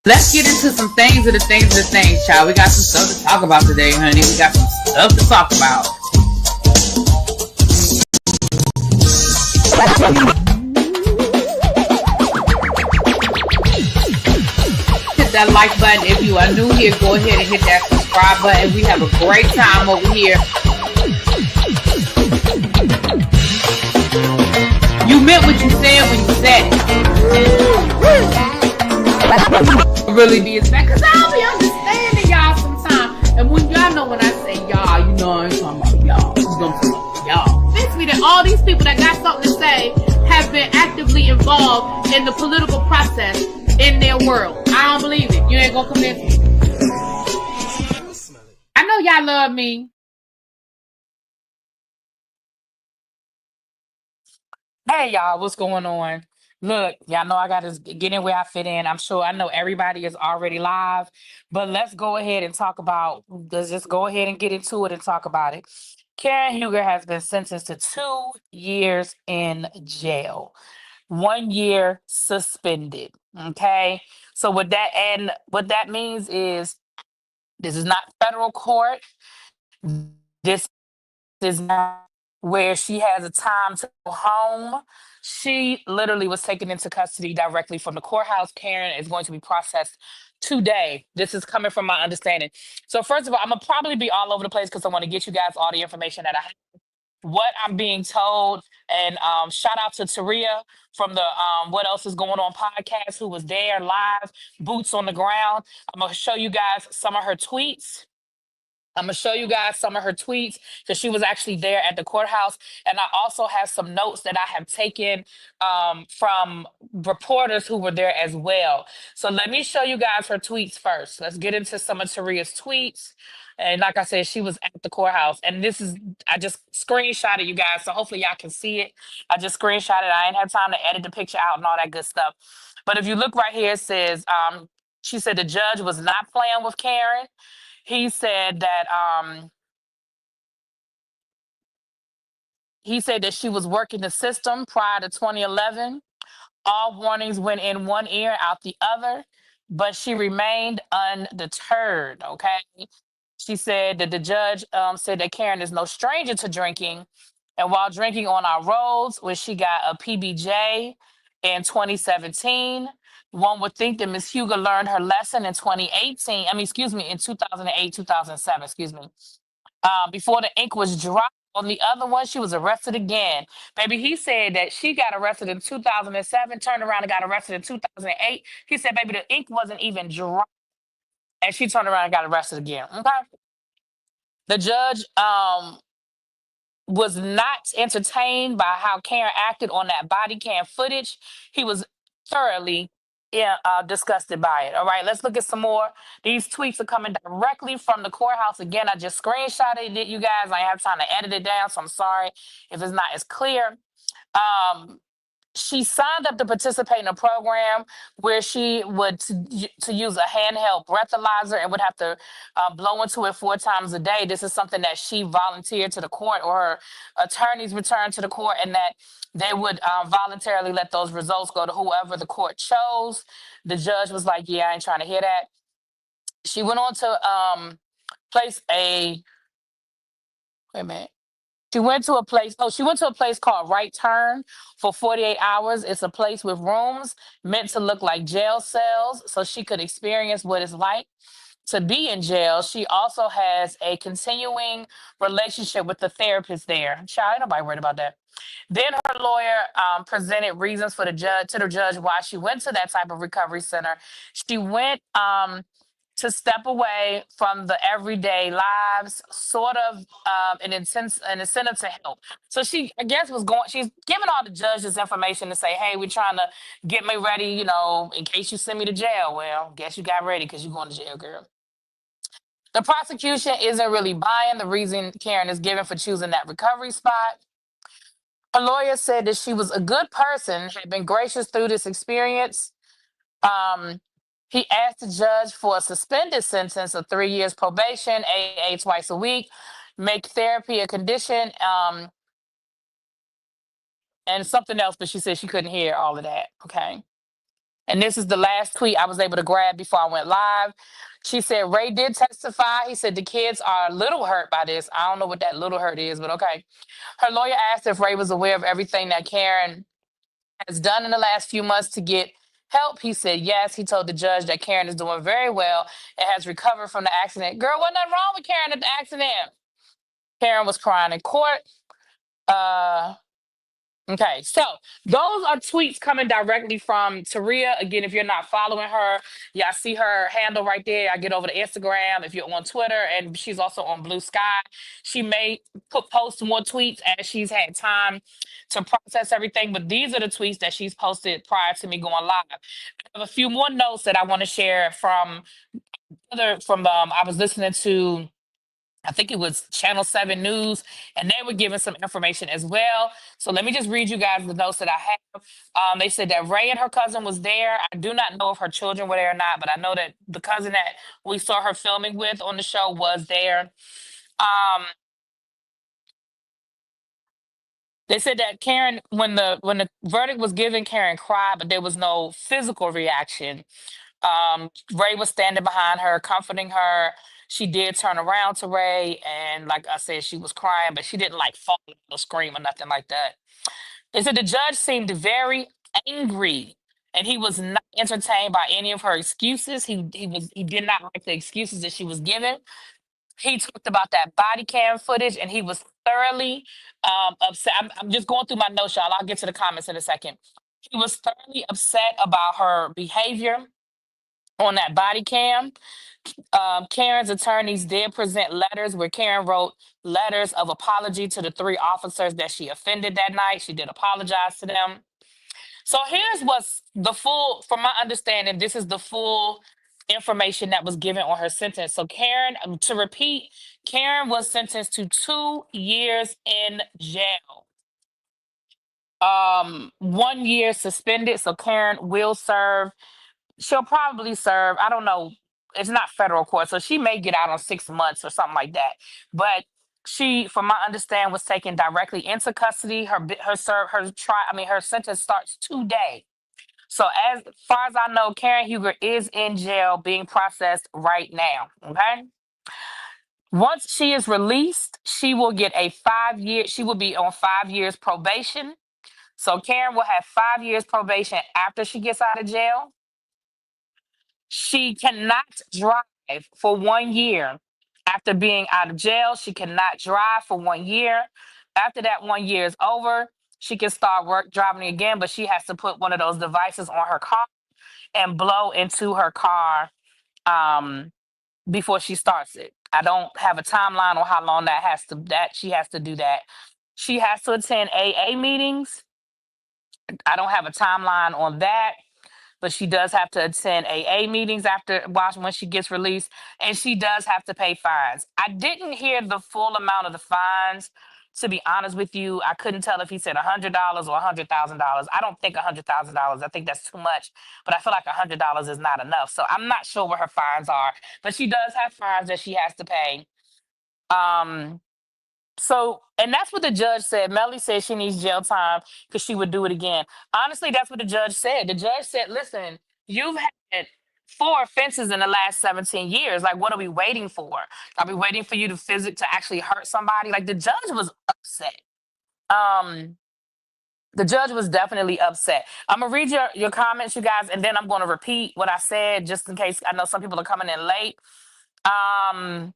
Let's get into some things, child. We got some stuff to talk about today, honey. We got some stuff to talk about. Hit that like button. If you are new here, go ahead and hit that subscribe button. We have a great time over here. You meant what you said when you said it. Really be expected. Cause I don't be understanding y'all sometimes. And when y'all know when I say y'all, you know I ain't talking about y'all. You know I'm talking about y'all. Makes me that all these people that got something to say have been actively involved in the political process in their world. I don't believe it. You ain't gonna convince me. I know y'all love me. Hey y'all, what's going on? Look, y'all know I gotta get in where I fit in. I'm sure I know everybody is already live, but let's go ahead and talk about, let's just go ahead and get into it and talk about it. Karen Huger has been sentenced to 2 years in jail, 1 year suspended. Okay. So what that means is this is not federal court. This is not where she has a time to go home. She literally was taken into custody directly from the courthouse. Karen is going to be processed today. This is coming from my understanding. So, first of all, I'm gonna probably be all over the place because I want to get you guys all the information that I have. What I'm being told, and shout out to Taria from the What Else Is Going On podcast, who was there live, boots on the ground. I'm gonna show you guys some of her tweets. I'm gonna show you guys some of her tweets because she was actually there at the courthouse, and I also have some notes that I have taken from reporters who were there as well. So let me show you guys her tweets first. Let's get into some of Taria's tweets. And like I said, she was at the courthouse, and this is I just screenshotted you guys, so hopefully y'all can see it. I just screenshotted. I ain't had time to edit the picture out and all that good stuff. But if you look right here, it says she said the judge was not playing with Karen. He said that she was working the system prior to 2011. All warnings went in one ear, out the other, but she remained undeterred. Okay. She said that the judge said that Karen is no stranger to drinking. And while drinking on our roads, when she got a PBJ in 2017, one would think that Miss Hugo learned her lesson in 2018. I mean, excuse me, in 2008, 2007, excuse me. Before the ink was dry on the other one, she was arrested again. Baby, he said that she got arrested in 2007, turned around and got arrested in 2008. He said, baby, the ink wasn't even dry. And she turned around and got arrested again. Okay. The judge was not entertained by how Karen acted on that body cam footage. He was thoroughly, yeah, disgusted by it. All right, let's look at some more. These tweets are coming directly from the courthouse. Again, I just screenshotted it, you guys. I have time to edit it down, so I'm sorry if it's not as clear. Um, she signed up to participate in a program where she would to use a handheld breathalyzer and would have to blow into it 4 times a day. This is something that she volunteered to the court, or her attorneys returned to the court, and that they would voluntarily let those results go to whoever the court chose. The judge was like, "Yeah, I ain't trying to hear that." She went on to place a wait a minute. She went to a place called Right Turn for 48 hours. It's a place with rooms meant to look like jail cells so she could experience what it's like to be in jail. She also has a continuing relationship with the therapist there. Child, ain't nobody worried about that. Then her lawyer presented reasons for the judge to the judge why she went to that type of recovery center. She went to step away from the everyday lives, sort of an incentive to help. So she, I guess, she's giving all the judges information to say, hey, we're trying to get me ready, in case you send me to jail. Well, guess you got ready because you're going to jail, girl. The prosecution isn't really buying the reason Karen is given for choosing that recovery spot. Her lawyer said that she was a good person, had been gracious through this experience. Um, he asked the judge for a suspended sentence of 3 years probation, AA twice a week, make therapy a condition, and something else, but she said she couldn't hear all of that. Okay. And this is the last tweet I was able to grab before I went live. She said, Ray did testify. He said the kids are a little hurt by this. I don't know what that little hurt is, but okay. Her lawyer asked if Ray was aware of everything that Karen has done in the last few months to get help. He said yes. He told the judge that Karen is doing very well and has recovered from the accident. Girl, wasn't nothing wrong with Karen at the accident. Karen was crying in court. Uh, Okay, so those are tweets coming directly from Taria. Again, if you're not following her, y'all see her handle right there. I get over to Instagram if you're on Twitter, and she's also on Blue Sky. She may post more tweets as she's had time to process everything, but these are the tweets that she's posted prior to me going live. I have a few more notes that I want to share from I was listening to, I think it was Channel 7 News, and they were giving some information as well. So let me just read you guys the notes that I have. They said that Ray and her cousin was there. I do not know if her children were there or not, but I know that the cousin that we saw her filming with on the show was there. Um, they said that Karen, when the verdict was given, Karen cried, but there was no physical reaction. Ray was standing behind her, comforting her. She did turn around to Ray, and like I said, she was crying, but she didn't like fall or scream or nothing like that. They said the judge seemed very angry, and he was not entertained by any of her excuses. He did not like the excuses that she was given. He talked about that body cam footage, and he was thoroughly upset. I'm just going through my notes, y'all. I'll get to the comments in a second. He was thoroughly upset about her behavior on that body cam. Karen's attorneys did present letters where Karen wrote letters of apology to the three officers that she offended that night. She did apologize to them. So here's what's the full, from my understanding, this is the full information that was given on her sentence. So Karen, to repeat, Karen was sentenced to 2 years in jail. 1 year suspended. So Karen will serve, she'll probably serve, I don't know, it's not federal court, so she may get out on 6 months or something like that. But she, from my understanding, was taken directly into custody. Her sentence starts today. So as far as I know, Karen Huger is in jail being processed right now. Okay. Once she is released, she will get a 5 year, she will be on 5 years probation. So Karen will have 5 years probation after she gets out of jail. She cannot drive for 1 year. After being out of jail, she cannot drive for 1 year. After that 1 year is over, she can start work driving again, but she has to put one of those devices on her car and blow into her car um, before she starts it. I don't have a timeline on how long that she has to do that. She has to attend AA meetings. I don't have a timeline on that, but she does have to attend AA meetings when she gets released, and she does have to pay fines. I didn't hear the full amount of the fines. To be honest with you, I couldn't tell if he said $100 or $100,000. I don't think $100,000. I think that's too much, but I feel like $100 is not enough. So I'm not sure what her fines are, but she does have fines that she has to pay. Um, and that's what the judge said. Melly said she needs jail time because she would do it again. Honestly, that's what the judge said. The judge said, listen, you've had 4 offenses in the last 17 years. Like, what are we waiting for? Are we waiting for you to actually hurt somebody? Like, the judge was upset. Um, the judge was definitely upset. I'm gonna read your comments, you guys, and then I'm gonna repeat what I said just in case I know some people are coming in late. Um,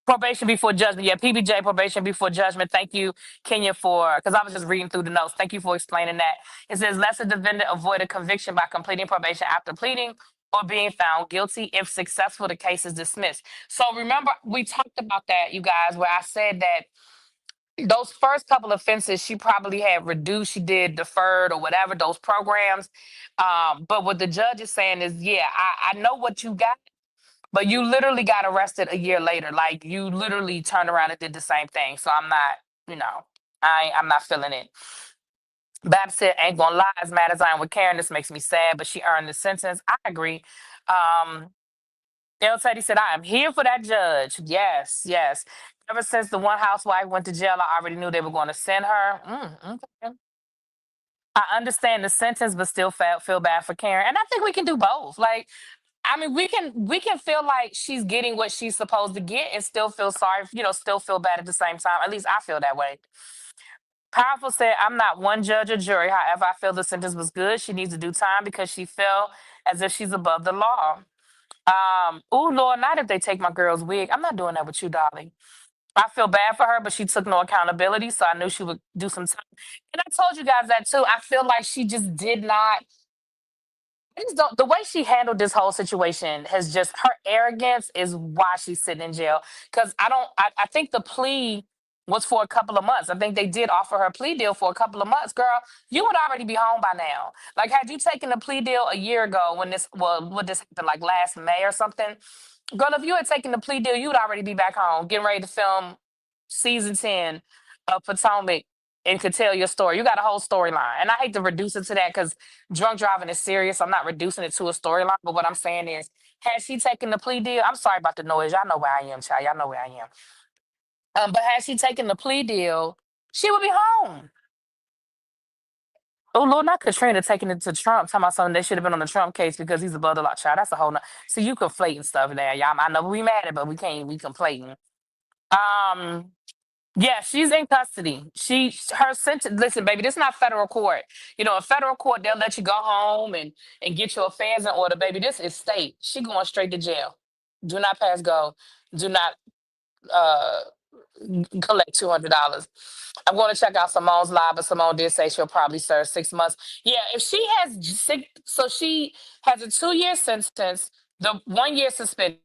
Probation before judgment. Yeah, PBJ, probation before judgment. Thank you, Kenya, because I was just reading through the notes. Thank you for explaining that. It says, lest the defendant avoid a conviction by completing probation after pleading or being found guilty. If successful, the case is dismissed. So remember, we talked about that, you guys, where I said that those first couple of offenses, she probably had reduced, she did deferred or whatever, those programs. But what the judge is saying is, yeah, I know what you got, but you literally got arrested a year later. Like, you literally turned around and did the same thing. So I'm not, I'm not feeling it. Bab said, ain't gonna lie, as mad as I am with Karen, this makes me sad, but she earned the sentence. I agree. El Teddy said, I am here for that judge. Yes, yes. Ever since the one housewife went to jail, I already knew they were going to send her. Okay. I understand the sentence, but still feel bad for Karen. And I think we can do both. Like, I mean, we can feel like she's getting what she's supposed to get and still feel sorry, still feel bad at the same time. At least I feel that way. Powerful said, I'm not one judge or jury. However, I feel the sentence was good. She needs to do time because she felt as if she's above the law. Oh Lord, not if they take my girl's wig. I'm not doing that with you, darling. I feel bad for her, but she took no accountability, so I knew she would do some time. And I told you guys that too. I feel like she just did not. I just don't. The way she handled this whole situation has just her arrogance is why she's sitting in jail. Because I don't. I think the plea was for a couple of months. I think they did offer her a plea deal for a couple of months. Girl, you would already be home by now. Like, had you taken a plea deal a year ago when what this happened, like last May or something? Girl, if you had taken the plea deal, you would already be back home, getting ready to film season 10 of Potomac and could tell your story. You got a whole storyline. And I hate to reduce it to that because drunk driving is serious. I'm not reducing it to a storyline. But what I'm saying is, had she taken the plea deal, I'm sorry about the noise. Y'all know where I am, child. Y'all know where I am. But had she taken the plea deal, she would be home. Oh Lord, not Katrina taking it to Trump, talking about something they should have been on the Trump case because he's above the law. Child, that's a whole nother. See, you conflating stuff there, y'all. I know we mad at, but we can't. We conflating. Um, yeah, she's in custody. Her sentence. Listen, baby, this is not federal court. In federal court, they'll let you go home and get your affairs in order, baby. This is state. She going straight to jail. Do not pass go. Do not uh collect $200. I'm going to check out Simone's live, but Simone did say she'll probably serve 6 months. Yeah, if she has six, so she has a 2-year sentence, the 1 year suspended.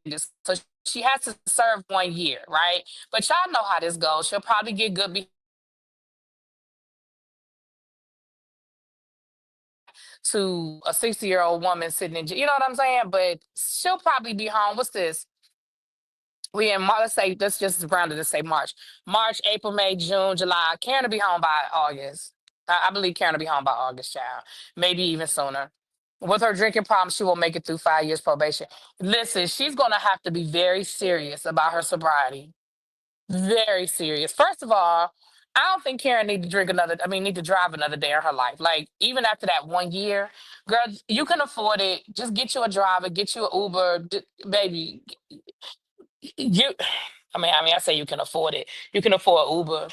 So she has to serve 1 year, right? But y'all know how this goes. She'll probably get good to a 60-year-old woman sitting in jail. You know what I'm saying? But she'll probably be home. What's this? We in March, let's just round it to say March. March, April, May, June, July. Karen will be home by August. I believe Karen will be home by August, child. Maybe even sooner. With her drinking problem, she will make it through 5 years probation. Listen, she's gonna have to be very serious about her sobriety. Very serious. First of all, I don't think Karen need to drive another day in her life. Like, even after that 1 year, girl, you can afford it. Just get you a driver, get you an Uber, baby. You, I say you can afford it. You can afford Uber.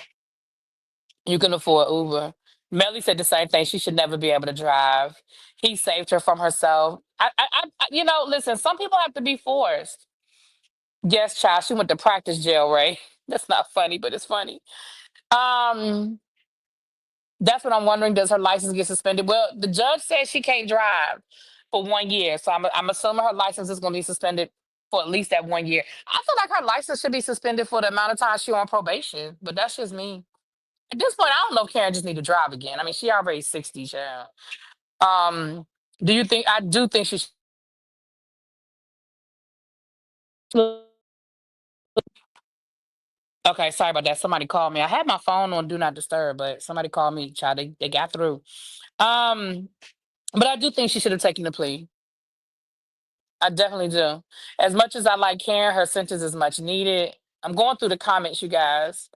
You can afford Uber. Melly said the same thing. She should never be able to drive. He saved her from herself. Listen. Some people have to be forced. Yes, child. She went to practice jail, Ray. That's not funny, but it's funny. Um, that's what I'm wondering. Does her license get suspended? Well, the judge said she can't drive for 1 year, so I'm assuming her license is going to be suspended for at least that 1 year. I feel like her license should be suspended for the amount of time she on probation, but that's just me. At this point, I don't know if Karen just need to drive again. I mean, she already 60, child. Do you think I do think she should? Okay, sorry about that. Somebody called me. I had my phone on do not disturb, but somebody called me, child. They got through. Um, but I do think she should have taken the plea. I definitely do. As much as I like Karen, her sentence is much needed. I'm going through the comments, you guys.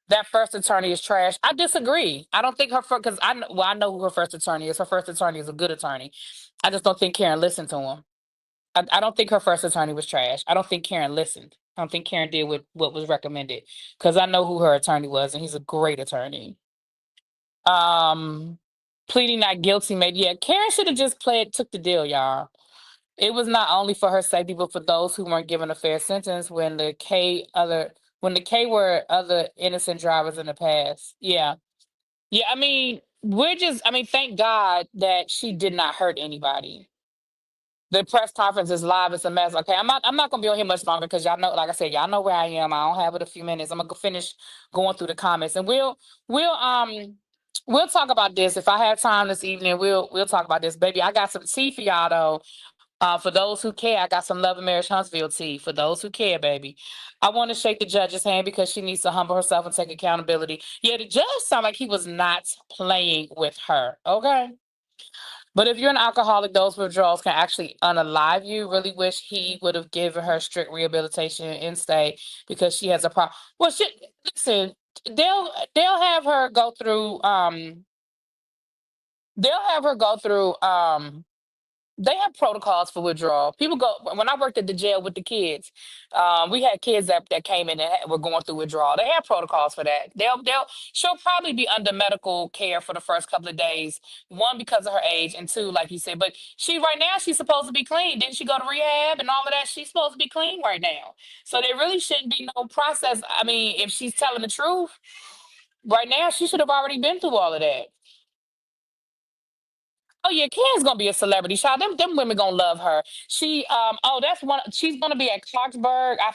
That first attorney is trash. I disagree. I don't think her first, because I know who her first attorney is. Her first attorney is a good attorney. I just don't think Karen listened to him. I don't think her first attorney was trash. I don't think Karen listened. I don't think Karen did what was recommended because I know who her attorney was, and he's a great attorney. Um, Pleading not guilty made, yeah. Karen should have just took the deal, y'all. It was not only for her safety, but for those who weren't given a fair sentence when the K were other innocent drivers in the past. Yeah. Yeah, thank God that she did not hurt anybody. The press conference is live. It's a mess. Okay, I'm not gonna be on here much longer because y'all know, like I said, y'all know where I am. I don't have it a few minutes. I'm gonna finish going through the comments and we'll talk about this. If I have time this evening, we'll talk about this. Baby, I got some tea for y'all though. For those who care, I got some Love and Marriage Huntsville tea. For those who care, baby. I want to shake the judge's hand because she needs to humble herself and take accountability. Yeah, the judge sounded like he was not playing with her. Okay. But if you're an alcoholic, those withdrawals can actually unalive you. Really wish he would have given her strict rehabilitation and stay because she has a problem. Well, listen, they'll have her go through They'll have her go through. They have protocols for withdrawal. People go when I worked at the jail with the kids. We had kids that came in and were going through withdrawal. They have protocols for that. She'll probably be under medical care for the first couple of days. One because of her age, and two, like you said. But she right now she's supposed to be clean. Didn't she go to rehab and all of that? She's supposed to be clean right now. So there really shouldn't be no process. I mean, if she's telling the truth, right now she should have already been through all of that. Oh yeah, Ken's gonna be a celebrity child. Them women gonna love her. Oh, that's one. She's gonna be at Clarksburg. I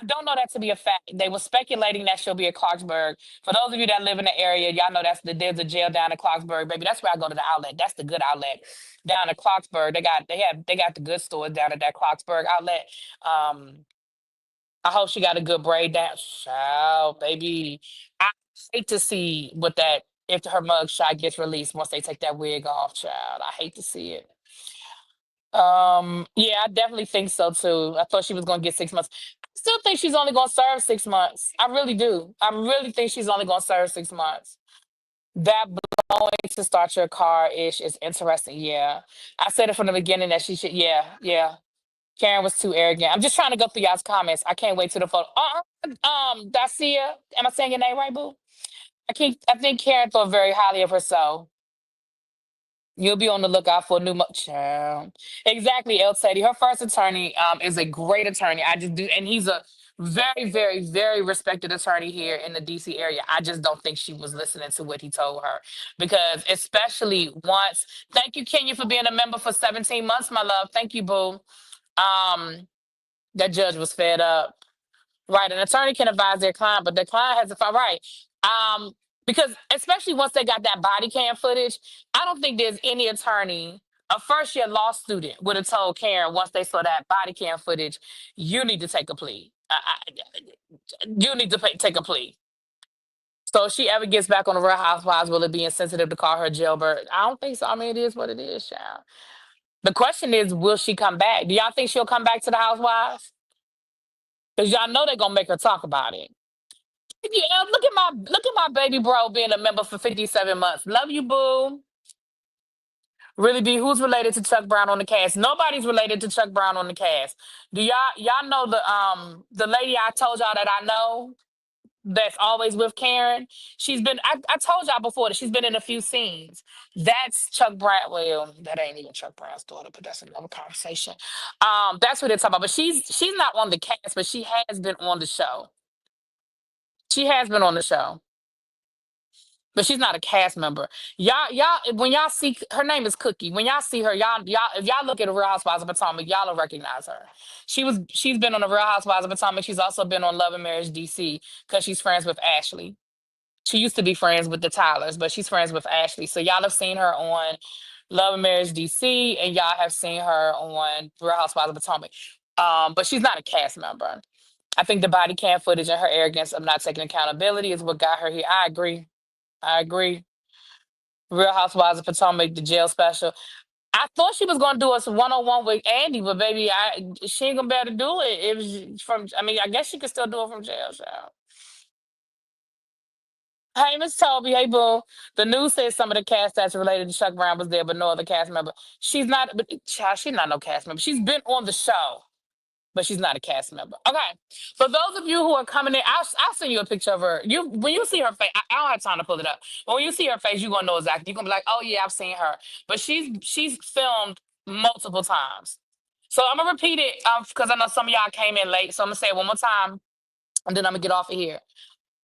don't know that to be a fact. They were speculating that she'll be at Clarksburg. For those of you that live in the area, y'all know there's a jail down in Clarksburg, baby. That's where I go to the outlet. That's the good outlet down in Clarksburg. They got the good stores down at that Clarksburg outlet. Um, I hope she got a good braid down. Child, baby. I hate to see what that if her mug shot gets released once they take that wig off, child. I hate to see it. Yeah, I definitely think so too. I thought she was gonna get 6 months. I still think she's only gonna serve 6 months. I really do. I really think she's only gonna serve 6 months. That blowing to start your car ish is interesting. Yeah. I said it from the beginning that she should, yeah, yeah. Karen was too arrogant. I'm just trying to go through y'all's comments. I can't wait to the photo. Dacia, am I saying your name right, boo? I think Karen thought very highly of herself. You'll be on the lookout for a new child. Exactly, El Teddy. Her first attorney is a great attorney. I just do, and he's a very, very, very respected attorney here in the DC area. I just don't think she was listening to what he told her. Because especially once, thank you, Kenya, for being a member for 17 months, my love. Thank you, boo. Um, that judge was fed up. Right, an attorney can advise their client, but the client has to fight. Right, um, because especially once they got that body cam footage, I don't think there's any attorney, a first year law student, would have told Karen once they saw that body cam footage, you need to take a plea. You need to take a plea. So if she ever gets back on the Real Housewives, will it be insensitive to call her jailbird? I don't think so. I mean, it is what it is, child. The question is, will she come back? Do y'all think she'll come back to the Housewives? Because y'all know they're gonna make her talk about it. Yeah, look at my baby bro being a member for 57 months. Love you, boo. Really be who's related to Chuck Brown on the cast? Nobody's related to Chuck Brown on the cast. Do y'all know the lady I told y'all that I know that's always with Karen? I told y'all before that she's been in a few scenes. That's Chuck Brown. Well, that ain't even Chuck Brown's daughter, but that's another conversation. That's what they're talking about. But she's not on the cast, but she has been on the show. She has been on the show. But she's not a cast member. When y'all see her name is Cookie. When y'all see her, if y'all look at the Real Housewives of Potomac, y'all will recognize her. She's been on the Real Housewives of Potomac. She's also been on Love and Marriage DC because she's friends with Ashley. She used to be friends with the Tylers, but she's friends with Ashley. So y'all have seen her on Love and Marriage DC, and y'all have seen her on Real Housewives of Potomac. But she's not a cast member. I think the body cam footage and her arrogance of not taking accountability is what got her here. I agree. I agree. Real Housewives of Potomac, the jail special. I thought she was gonna do us 101 with Andy, but baby, she ain't gonna be able to do it. It was from. I mean, I guess she could still do it from jail. Child. Hey, Miss Toby. Hey, boo. The news says some of the cast that's related to Chuck Brown was there, but no other cast member. She's not. But child, she's not no cast member. She's been on the show, but she's not a cast member. Okay. For those of you who are coming in, I'll send you a picture of her. When you see her face, I don't have time to pull it up. But when you see her face, you're gonna know exactly. You're gonna be like, oh yeah, I've seen her. But she's filmed multiple times. So I'm gonna repeat it because I know some of y'all came in late. So I'm gonna say it one more time, and then I'm gonna get off of here.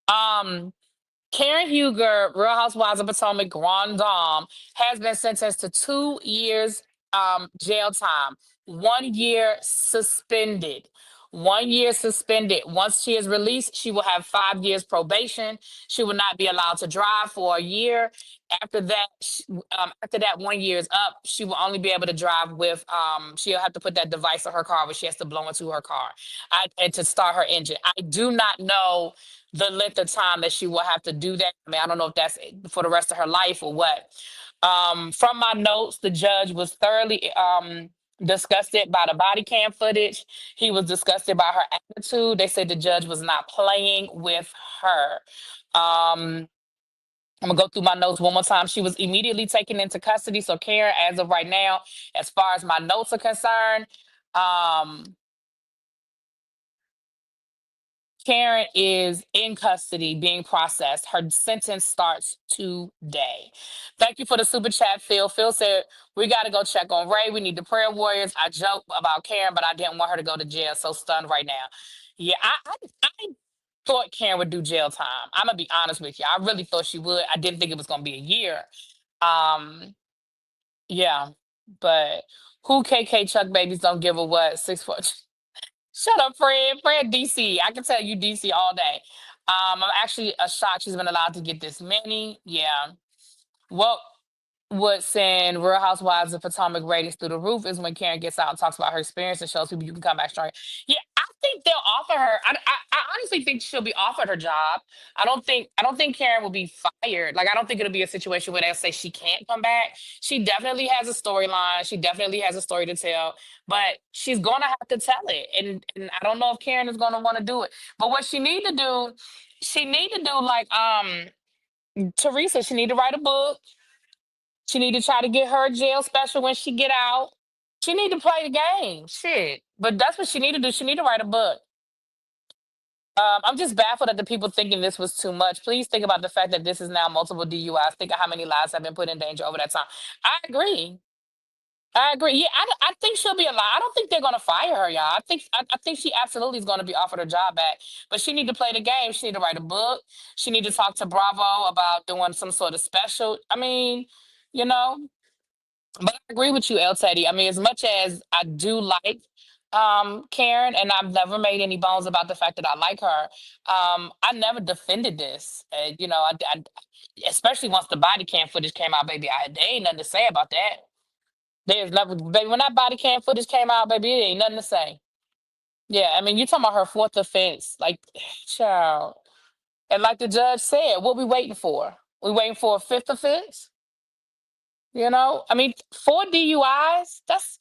Um, Karen Huger, Real Housewives of Potomac, Grand Dame, has been sentenced to 2 years jail time, 1 year suspended. 1 year suspended. Once she is released, she will have 5 years probation. She will not be allowed to drive for a year. After that 1 year is up, she will only be able to drive with. She'll have to put that device in her car, where she has to blow into her car, and to start her engine. I do not know the length of time that she will have to do that. I mean, I don't know if that's for the rest of her life or what. From my notes, the judge was thoroughly disgusted by the body cam footage. He was disgusted by her attitude. They said the judge was not playing with her. Um, I'm gonna go through my notes one more time. She was immediately taken into custody. So Karen, as of right now, as far as my notes are concerned, um, Karen is in custody being processed. Her sentence starts today. Thank you for the super chat, Phil. Phil said, we got to go check on Ray. We need the prayer warriors. I joke about Karen, but I didn't want her to go to jail. So stunned right now. Yeah, I thought Karen would do jail time. I'm going to be honest with you. I really thought she would. I didn't think it was going to be a year. Um, yeah, but who KK Chuck babies don't give a what? 6 foot. Shut up, Fred. Fred, DC. I can tell you DC all day. I'm actually shocked she's been allowed to get this many. Yeah. What would send Real Housewives of Potomac ratings through the roof is when Karen gets out and talks about her experience and shows people you can come back strong. Yeah, I think they'll offer her. I honestly think she'll be offered her job. I don't think Karen will be fired. Like I don't think it'll be a situation where they'll say she can't come back. She definitely has a storyline. She definitely has a story to tell, but she's gonna have to tell it. And I don't know if Karen is gonna want to do it. But what she need to do like Teresa, she need to write a book. She need to try to get her jail special when she get out. She need to play the game. Shit. But that's what she need to do. She need to write a book. I'm just baffled at the people thinking this was too much. Please think about the fact that this is now multiple DUIs. Think of how many lives have been put in danger over that time. I agree. I agree. Yeah, I think she'll be alive. I don't think they're gonna fire her, y'all. I think she absolutely is gonna be offered her job back. But she need to play the game. She need to write a book. She need to talk to Bravo about doing some sort of special. I mean, you know, but I agree with you, El Teddy. I mean, as much as I do like Karen, and I've never made any bones about the fact that I like her, I never defended this. Especially once the body cam footage came out, baby, there ain't nothing to say about that. There's never, baby, when that body cam footage came out, baby, it ain't nothing to say. Yeah, I mean, you talking about her fourth offense, like, child. And like the judge said, what we waiting for? We waiting for a fifth offense? You know, I mean, 4 DUIs. That's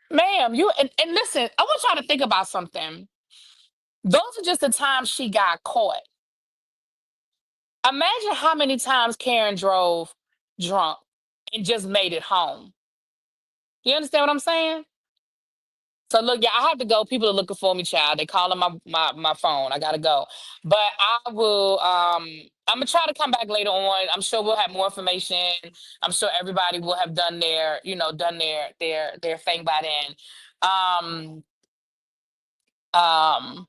ma'am. And listen. I want y'all to think about something. Those are just the times she got caught. Imagine how many times Karen drove drunk and just made it home. You understand what I'm saying? So look, yeah, I have to go. People are looking for me, child. They calling my phone. I gotta go. But I will I'm gonna try to come back later on. I'm sure we'll have more information. I'm sure everybody will have done their, done their thing by then. Um um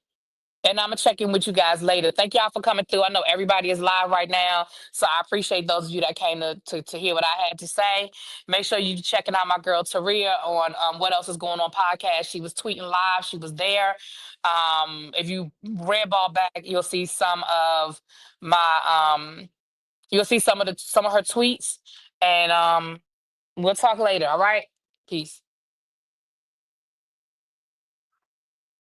and I'm gonna check in with you guys later. Thank y'all for coming through. I know everybody is live right now, so I appreciate those of you that came to hear what I had to say. Make sure you checking out my girl Taria on what else is going on podcast. She was tweeting live. She was there. If you red ball back, my you'll see some of her tweets, and we'll talk later. All right, peace.